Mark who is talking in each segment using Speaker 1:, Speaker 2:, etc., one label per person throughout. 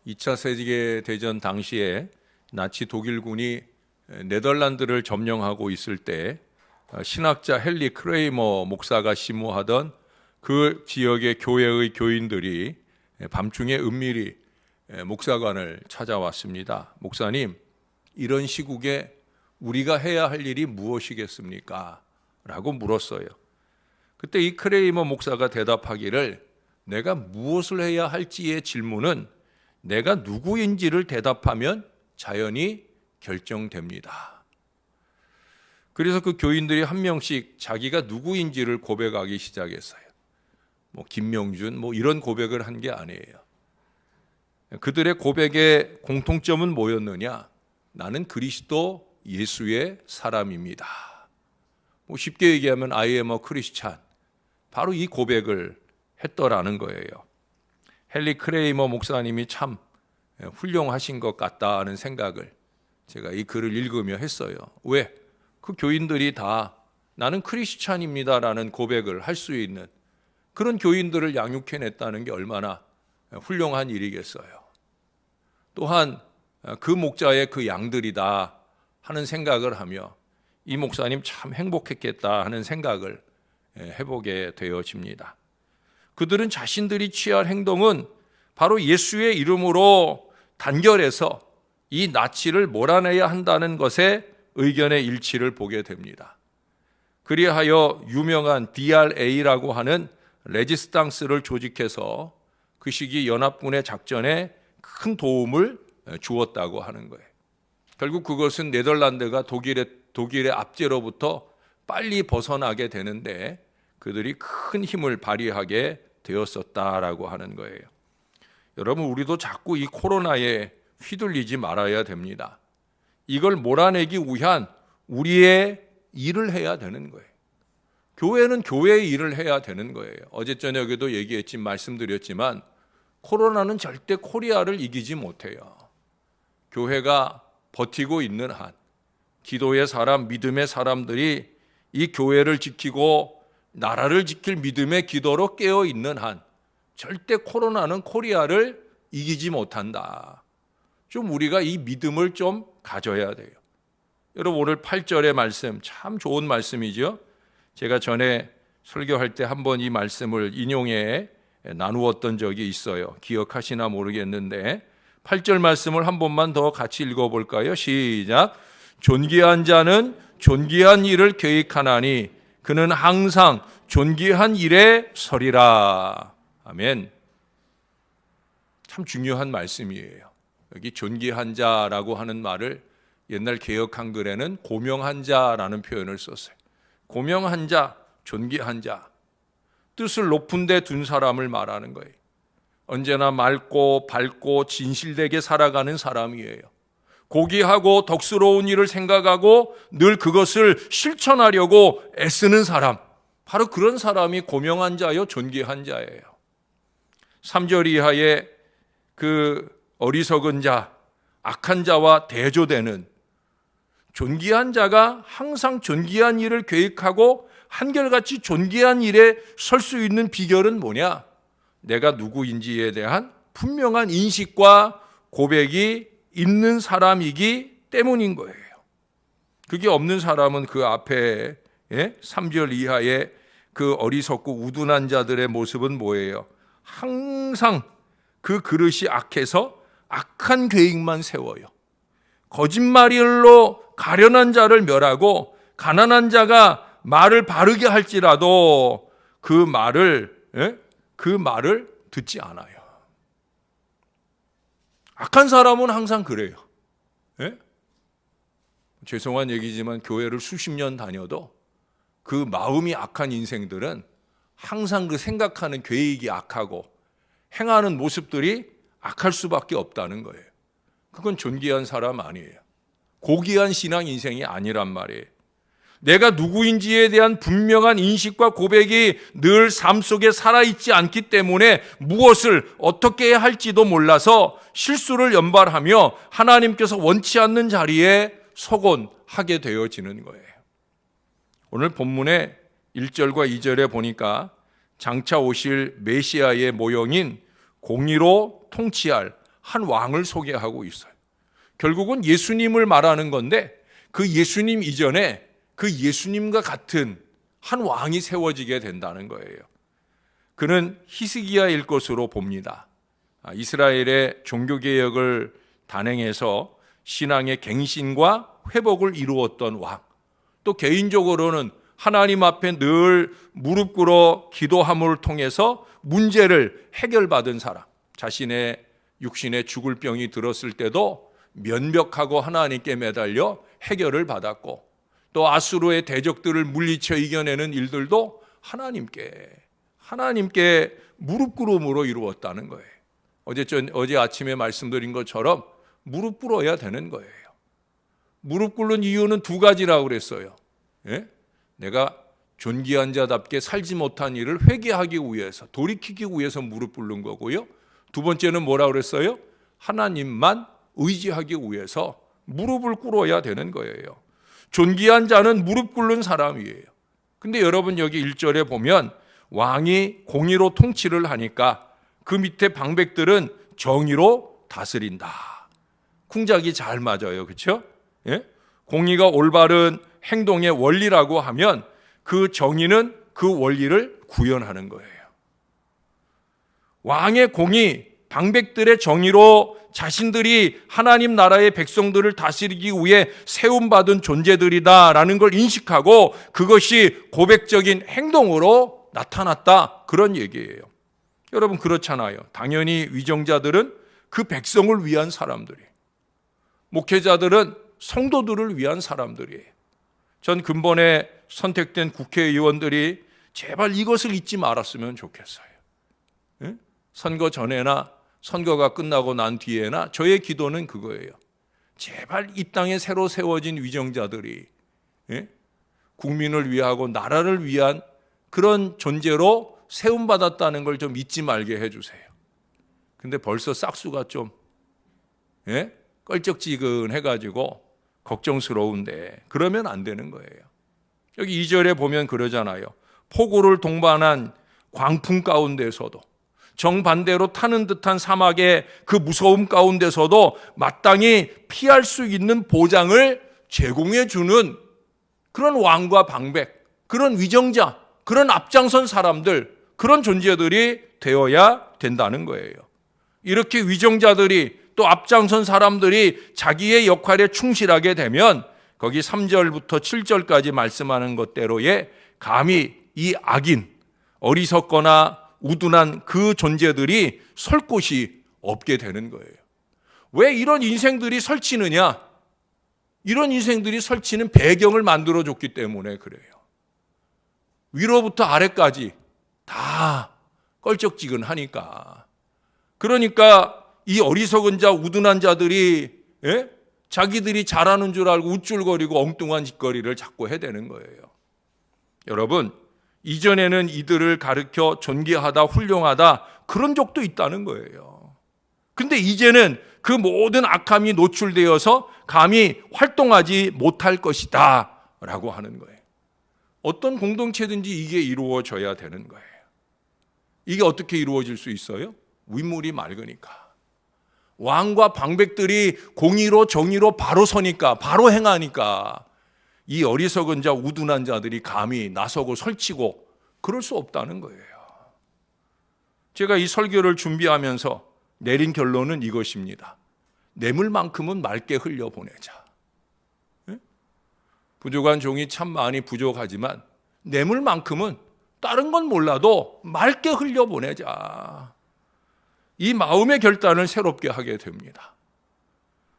Speaker 1: 2차 세계대전 당시에 나치 독일군이 네덜란드를 점령하고 있을 때 신학자 헨리 크레이머 목사가 심무하던 그 지역의 교회의 교인들이 밤중에 은밀히 목사관을 찾아왔습니다. 목사님, 이런 시국에 우리가 해야 할 일이 무엇이겠습니까? 라고 물었어요. 그때 이 크레이머 목사가 대답하기를, 내가 무엇을 해야 할지의 질문은 내가 누구인지를 대답하면 자연히 결정됩니다. 그래서 그 교인들이 한 명씩 자기가 누구인지를 고백하기 시작했어요. 김명준 이런 고백을 한 게 아니에요. 그들의 고백의 공통점은 뭐였느냐? 나는 그리스도 예수의 사람입니다. 쉽게 얘기하면 I am a Christian. 바로 이 고백을 했더라는 거예요. 헨리 크레이머 목사님이 참 훌륭하신 것 같다는 생각을 제가 이 글을 읽으며 했어요. 왜? 그 교인들이 다 나는 크리스찬입니다라는 고백을 할 수 있는 그런 교인들을 양육해냈다는 게 얼마나 훌륭한 일이겠어요. 또한 그 목자의 그 양들이다 하는 생각을 하며 이 목사님 참 행복했겠다 하는 생각을 해보게 되어집니다. 그들은 자신들이 취할 행동은 바로 예수의 이름으로 단결해서 이 나치를 몰아내야 한다는 것에 의견의 일치를 보게 됩니다. 그리하여 유명한 DRA라고 하는 레지스탕스를 조직해서 그 시기 연합군의 작전에 큰 도움을 주었다고 하는 거예요. 결국 그것은 네덜란드가 독일의 압제로부터 빨리 벗어나게 되는데 그들이 큰 힘을 발휘하게 되었었다라고 하는 거예요. 여러분, 우리도 자꾸 이 코로나에 휘둘리지 말아야 됩니다. 이걸 몰아내기 위한 우리의 일을 해야 되는 거예요. 교회는 교회의 일을 해야 되는 거예요. 어제 저녁에도 말씀드렸지만 코로나는 절대 코리아를 이기지 못해요. 교회가 버티고 있는 한, 기도의 사람, 믿음의 사람들이 이 교회를 지키고 나라를 지킬 믿음의 기도로 깨어 있는 한 절대 코로나는 코리아를 이기지 못한다. 좀 우리가 이 믿음을 좀 가져야 돼요. 여러분, 오늘 8절의 말씀 참 좋은 말씀이죠. 제가 전에 설교할 때 한번 이 말씀을 인용해 나누었던 적이 있어요. 기억하시나 모르겠는데 8절 말씀을 한 번만 더 같이 읽어볼까요? 시작. 존귀한 자는 존귀한 일을 계획하나니 그는 항상 존귀한 일에 서리라. 아멘. 참 중요한 말씀이에요. 여기 존귀한 자라고 하는 말을 옛날 개역 한글에는 고명한 자라는 표현을 썼어요. 고명한 자, 존귀한 자. 뜻을 높은 데 둔 사람을 말하는 거예요. 언제나 맑고 밝고 진실되게 살아가는 사람이에요. 고귀하고 덕스러운 일을 생각하고 늘 그것을 실천하려고 애쓰는 사람, 바로 그런 사람이 고명한 자요, 존귀한 자예요. 3절 이하의 그 어리석은 자, 악한 자와 대조되는 존귀한 자가 항상 존귀한 일을 계획하고 한결같이 존귀한 일에 설 수 있는 비결은 뭐냐? 내가 누구인지에 대한 분명한 인식과 고백이 있는 사람이기 때문인 거예요. 그게 없는 사람은 그 앞에 3절 이하의 그 어리석고 우둔한 자들의 모습은 뭐예요? 항상 그 그릇이 악해서 악한 계획만 세워요. 거짓말로 가련한 자를 멸하고 가난한 자가 말을 바르게 할지라도 그 말을 듣지 않아요. 악한 사람은 항상 그래요. 죄송한 얘기지만 교회를 수십 년 다녀도 그 마음이 악한 인생들은 항상 그 생각하는 계획이 악하고 행하는 모습들이 악할 수밖에 없다는 거예요. 그건 존귀한 사람 아니에요. 고귀한 신앙 인생이 아니란 말이에요. 내가 누구인지에 대한 분명한 인식과 고백이 늘 삶 속에 살아있지 않기 때문에 무엇을 어떻게 해야 할지도 몰라서 실수를 연발하며 하나님께서 원치 않는 자리에 서곤 하게 되어지는 거예요. 오늘 본문의 1절과 2절에 보니까 장차 오실 메시아의 모형인 공의로 통치할 한 왕을 소개하고 있어요. 결국은 예수님을 말하는 건데 그 예수님 이전에 그 예수님과 같은 한 왕이 세워지게 된다는 거예요. 그는 히스기야일 것으로 봅니다. 이스라엘의 종교개혁을 단행해서 신앙의 갱신과 회복을 이루었던 왕, 또 개인적으로는 하나님 앞에 늘 무릎 꿇어 기도함을 통해서 문제를 해결받은 사람, 자신의 육신에 죽을 병이 들었을 때도 면벽하고 하나님께 매달려 해결을 받았고, 또 아수르의 대적들을 물리쳐 이겨내는 일들도 하나님께 무릎 꿇음으로 이루었다는 거예요. 어제 아침에 말씀드린 것처럼 무릎 꿇어야 되는 거예요. 무릎 꿇는 이유는 두 가지라고 그랬어요. 예? 내가 존귀한 자답게 살지 못한 일을 회개하기 위해서, 돌이키기 위해서 무릎 꿇는 거고요. 두 번째는 뭐라고 그랬어요? 하나님만 의지하기 위해서 무릎을 꿇어야 되는 거예요. 존귀한 자는 무릎 꿇는 사람이에요. 근데 여러분 여기 1절에 보면 왕이 공의로 통치를 하니까 그 밑에 방백들은 정의로 다스린다. 쿵작이 잘 맞아요. 그렇죠? 예? 공의가 올바른 행동의 원리라고 하면 그 정의는 그 원리를 구현하는 거예요. 왕의 공의, 방백들의 정의로 자신들이 하나님 나라의 백성들을 다스리기 위해 세움받은 존재들이다라는 걸 인식하고 그것이 고백적인 행동으로 나타났다, 그런 얘기예요. 여러분 그렇잖아요. 당연히 위정자들은 그 백성을 위한 사람들이에요. 목회자들은 성도들을 위한 사람들이에요. 전 근본에 선택된 국회의원들이 제발 이것을 잊지 말았으면 좋겠어요. 예? 선거 전에나 선거가 끝나고 난 뒤에나 저의 기도는 그거예요. 제발 이 땅에 새로 세워진 위정자들이 국민을 위하고 나라를 위한 그런 존재로 세움받았다는 걸 좀 잊지 말게 해주세요. 근데 벌써 싹수가 좀 껄쩍지근해가지고 걱정스러운데 그러면 안 되는 거예요. 여기 2절에 보면 그러잖아요. 폭우를 동반한 광풍 가운데서도, 정반대로 타는 듯한 사막의 그 무서움 가운데서도 마땅히 피할 수 있는 보장을 제공해 주는 그런 왕과 방백, 그런 위정자, 그런 앞장선 사람들, 그런 존재들이 되어야 된다는 거예요. 이렇게 위정자들이 또 앞장선 사람들이 자기의 역할에 충실하게 되면 거기 3절부터 7절까지 말씀하는 것대로의 감히 이 악인, 어리석거나 우둔한 그 존재들이 설 곳이 없게 되는 거예요. 왜 이런 인생들이 설치느냐? 이런 인생들이 설치는 배경을 만들어줬기 때문에 그래요. 위로부터 아래까지 다 껄쩍지근하니까. 그러니까 이 어리석은 자, 우둔한 자들이 자기들이 잘하는 줄 알고 우쭐거리고 엉뚱한 짓거리를 자꾸 해대는 거예요. 여러분, 이전에는 이들을 가르쳐 존귀하다, 훌륭하다 그런 적도 있다는 거예요. 근데 이제는 그 모든 악함이 노출되어서 감히 활동하지 못할 것이다 라고 하는 거예요. 어떤 공동체든지 이게 이루어져야 되는 거예요. 이게 어떻게 이루어질 수 있어요? 윗물이 맑으니까. 왕과 방백들이 공의로 정의로 바로 서니까, 바로 행하니까 이 어리석은 자, 우둔한 자들이 감히 나서고 설치고 그럴 수 없다는 거예요. 제가 이 설교를 준비하면서 내린 결론은 이것입니다. 뇌물만큼은 맑게 흘려보내자. 부족한 종이 참 많이 부족하지만 뇌물만큼은 다른 건 몰라도 맑게 흘려보내자. 이 마음의 결단을 새롭게 하게 됩니다.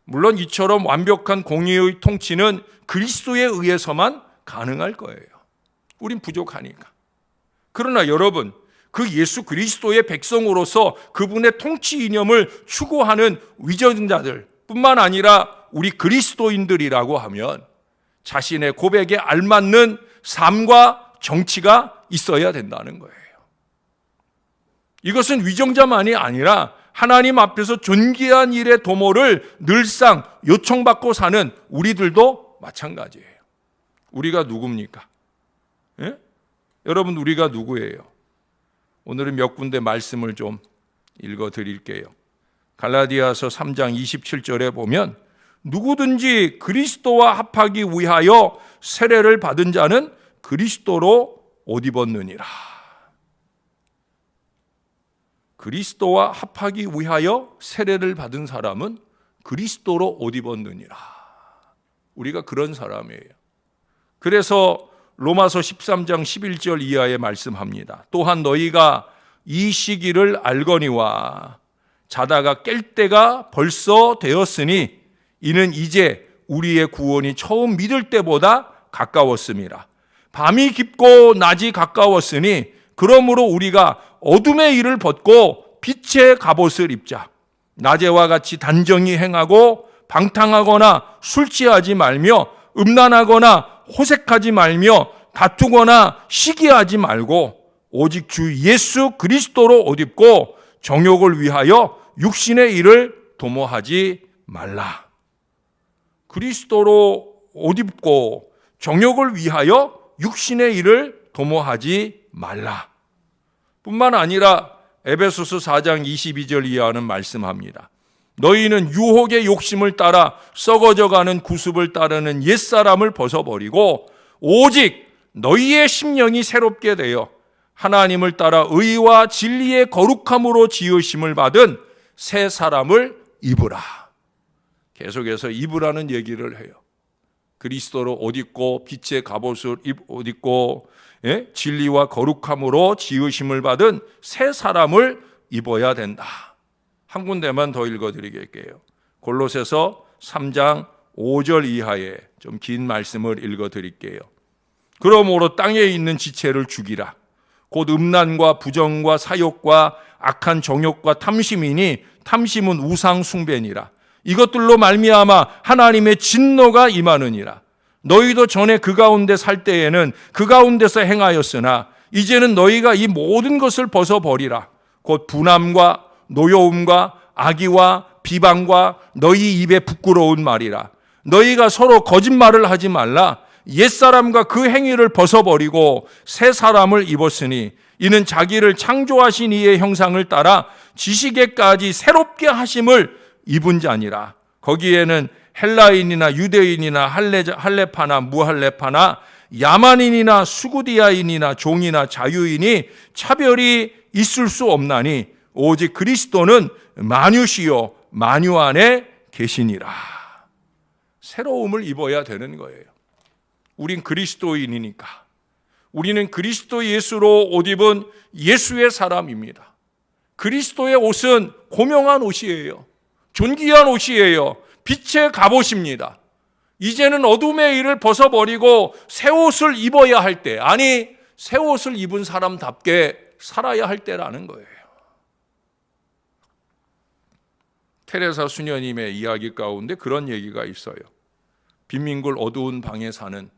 Speaker 1: 물론 이처럼 완벽한 공의의 통치는 그리스도에 의해서만 가능할 거예요. 우린 부족하니까. 그러나 여러분, 그 예수 그리스도의 백성으로서 그분의 통치 이념을 추구하는 위정자들 뿐만 아니라 우리 그리스도인들이라고 하면 자신의 고백에 알맞는 삶과 정치가 있어야 된다는 거예요. 이것은 위정자만이 아니라 하나님 앞에서 존귀한 일의 도모를 늘상 요청받고 사는 우리들도 마찬가지예요. 우리가 누굽니까? 예? 여러분, 우리가 누구예요? 오늘은 몇 군데 말씀을 좀 읽어 드릴게요. 갈라디아서 3장 27절에 보면 누구든지 그리스도와 합하기 위하여 세례를 받은 자는 그리스도로 옷 입었느니라. 그리스도와 합하기 위하여 세례를 받은 사람은 그리스도로 옷 입었느니라. 우리가 그런 사람이에요. 그래서 로마서 13장 11절 이하에 말씀합니다. 또한 너희가 이 시기를 알거니와 자다가 깰 때가 벌써 되었으니 이는 이제 우리의 구원이 처음 믿을 때보다 가까웠음이라. 밤이 깊고 낮이 가까웠으니 그러므로 우리가 어둠의 일을 벗고 빛의 갑옷을 입자. 낮에와 같이 단정히 행하고 방탕하거나 술 취하지 말며 음란하거나 호색하지 말며 다투거나 시기하지 말고 오직 주 예수 그리스도로 옷 입고 정욕을 위하여 육신의 일을 도모하지 말라. 그리스도로 옷 입고 정욕을 위하여 육신의 일을 도모하지 말라. 뿐만 아니라 에베소서 4장 22절 이하는 말씀합니다. 너희는 유혹의 욕심을 따라 썩어져가는 구습을 따르는 옛사람을 벗어버리고 오직 너희의 심령이 새롭게 되어 하나님을 따라 의와 진리의 거룩함으로 지으심을 받은 새 사람을 입으라. 계속해서 입으라는 얘기를 해요. 그리스도로 옷 입고 빛의 갑옷을 옷 입고 진리와 거룩함으로 지으심을 받은 새 사람을 입어야 된다. 한 군데만 더 읽어드리겠게요. 골로새서 3장 5절 이하에 좀 긴 말씀을 읽어드릴게요. 그러므로 땅에 있는 지체를 죽이라. 곧 음란과 부정과 사욕과 악한 정욕과 탐심이니 탐심은 우상 숭배니라. 이것들로 말미암아 하나님의 진노가 임하느니라. 너희도 전에 그 가운데 살 때에는 그 가운데서 행하였으나 이제는 너희가 이 모든 것을 벗어버리라. 곧 분함과 노여움과 악의와 비방과 너희 입에 부끄러운 말이라. 너희가 서로 거짓말을 하지 말라. 옛사람과 그 행위를 벗어버리고 새 사람을 입었으니 이는 자기를 창조하신 이의 형상을 따라 지식에까지 새롭게 하심을 입은 자니라. 거기에는 헬라인이나 유대인이나 할레파나 무할레파나 야만인이나 수구디아인이나 종이나 자유인이 차별이 있을 수 없나니 오직 그리스도는 만유시요 만유 안에 계시니라. 새로움을 입어야 되는 거예요. 우린 그리스도인이니까. 우리는 그리스도 예수로 옷 입은 예수의 사람입니다. 그리스도의 옷은 고명한 옷이에요. 존귀한 옷이에요. 빛의 갑옷입니다. 이제는 어둠의 일을 벗어버리고 새 옷을 입어야 할 때, 아니 새 옷을 입은 사람답게 살아야 할 때라는 거예요. 테레사 수녀님의 이야기 가운데 그런 얘기가 있어요. 빈민굴 어두운 방에 사는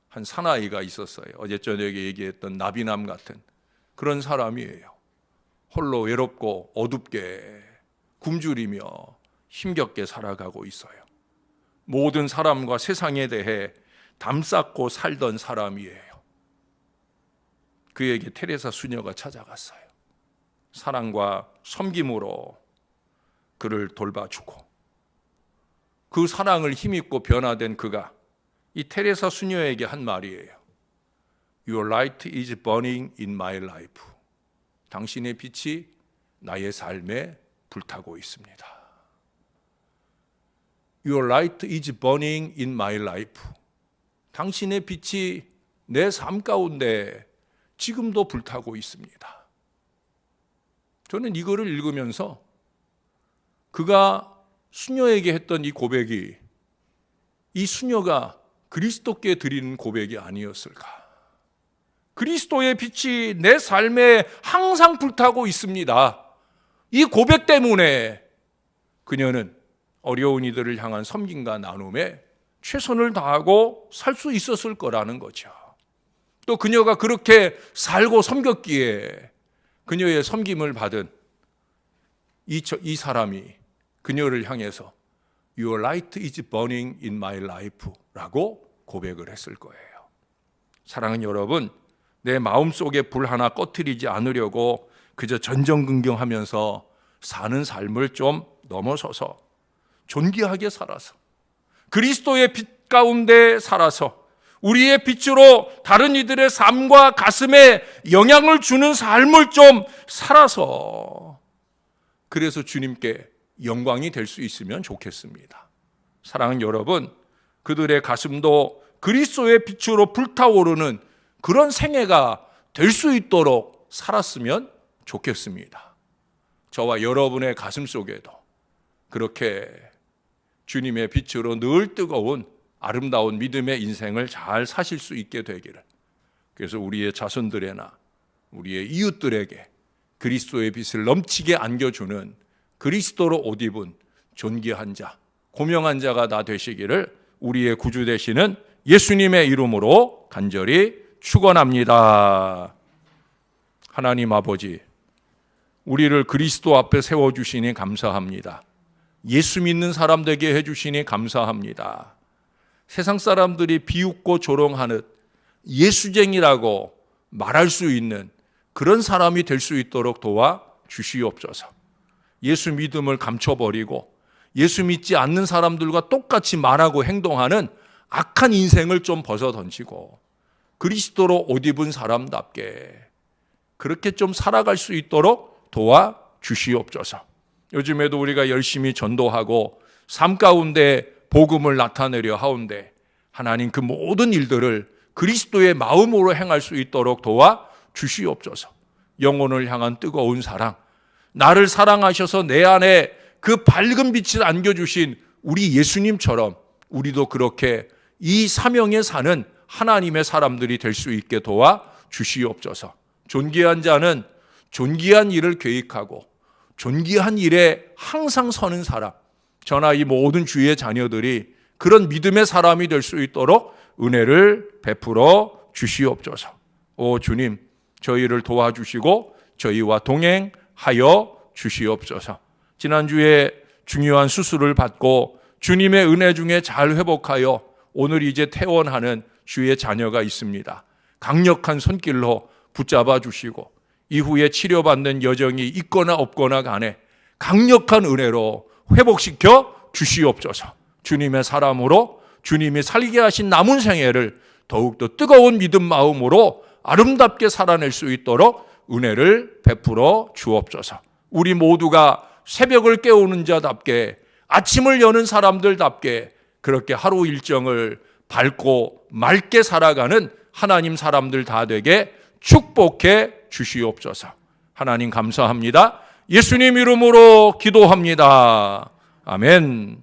Speaker 1: 한 사나이가 있었어요. 어제 저녁에 얘기했던 나비남 같은 그런 사람이에요. 홀로 외롭고 어둡게 굶주리며 힘겹게 살아가고 있어요. 모든 사람과 세상에 대해 담쌓고 살던 사람이에요. 그에게 테레사 수녀가 찾아갔어요. 사랑과 섬김으로 그를 돌봐주고 그 사랑을 힘입고 변화된 그가 이 테레사 수녀에게 한 말이에요. Your light is burning in my life. 당신의 빛이 나의 삶에 불타고 있습니다. Your light is burning in my life. 당신의 빛이 내 삶 가운데 지금도 불타고 있습니다. 저는 이거를 읽으면서 그가 수녀에게 했던 이 고백이 이 수녀가 그리스도께 드리는 고백이 아니었을까? 그리스도의 빛이 내 삶에 항상 불타고 있습니다. 이 고백 때문에 그녀는 어려운 이들을 향한 섬김과 나눔에 최선을 다하고 살 수 있었을 거라는 거죠. 또 그녀가 그렇게 살고 섬겼기에 그녀의 섬김을 받은 이 사람이 그녀를 향해서 Your light is burning in my life 라고 고백을 했을 거예요. 사랑하는 여러분, 내 마음속에 불 하나 꺼트리지 않으려고 그저 전전긍긍하면서 사는 삶을 좀 넘어서서 존귀하게 살아서 그리스도의 빛 가운데 살아서 우리의 빛으로 다른 이들의 삶과 가슴에 영향을 주는 삶을 좀 살아서 그래서 주님께 영광이 될 수 있으면 좋겠습니다. 사랑하는 여러분, 그들의 가슴도 그리스도의 빛으로 불타오르는 그런 생애가 될 수 있도록 살았으면 좋겠습니다. 저와 여러분의 가슴 속에도 그렇게 주님의 빛으로 늘 뜨거운 아름다운 믿음의 인생을 잘 사실 수 있게 되기를, 그래서 우리의 자손들에나 우리의 이웃들에게 그리스도의 빛을 넘치게 안겨주는 그리스도로 옷 입은 존귀한 자, 고명한 자가 다 되시기를 우리의 구주 되시는 예수님의 이름으로 간절히 축원합니다. 하나님 아버지, 우리를 그리스도 앞에 세워주시니 감사합니다. 예수 믿는 사람 되게 해주시니 감사합니다. 세상 사람들이 비웃고 조롱하는 예수쟁이라고 말할 수 있는 그런 사람이 될 수 있도록 도와 주시옵소서. 예수 믿음을 감춰버리고 예수 믿지 않는 사람들과 똑같이 말하고 행동하는 악한 인생을 좀 벗어던지고 그리스도로 옷 입은 사람답게 그렇게 좀 살아갈 수 있도록 도와 주시옵소서. 요즘에도 우리가 열심히 전도하고 삶 가운데 복음을 나타내려 하온데 하나님 그 모든 일들을 그리스도의 마음으로 행할 수 있도록 도와 주시옵소서. 영혼을 향한 뜨거운 사랑, 나를 사랑하셔서 내 안에 그 밝은 빛을 안겨주신 우리 예수님처럼 우리도 그렇게 이 사명에 사는 하나님의 사람들이 될 수 있게 도와 주시옵소서. 존귀한 자는 존귀한 일을 계획하고 존귀한 일에 항상 서는 사람, 저나 이 모든 주의 자녀들이 그런 믿음의 사람이 될 수 있도록 은혜를 베풀어 주시옵소서. 오 주님, 저희를 도와주시고 저희와 동행하여 주시옵소서. 지난주에 중요한 수술을 받고 주님의 은혜 중에 잘 회복하여 오늘 이제 퇴원하는 주의 자녀가 있습니다. 강력한 손길로 붙잡아 주시고 이후에 치료받는 여정이 있거나 없거나 간에 강력한 은혜로 회복시켜 주시옵소서. 주님의 사람으로 주님이 살게 하신 남은 생애를 더욱더 뜨거운 믿음 마음으로 아름답게 살아낼 수 있도록 은혜를 베풀어 주옵소서. 우리 모두가 새벽을 깨우는 자답게 아침을 여는 사람들답게 그렇게 하루 일정을 밝고 맑게 살아가는 하나님 사람들 다 되게 축복해 주시옵소서. 하나님 감사합니다. 예수님 이름으로 기도합니다. 아멘.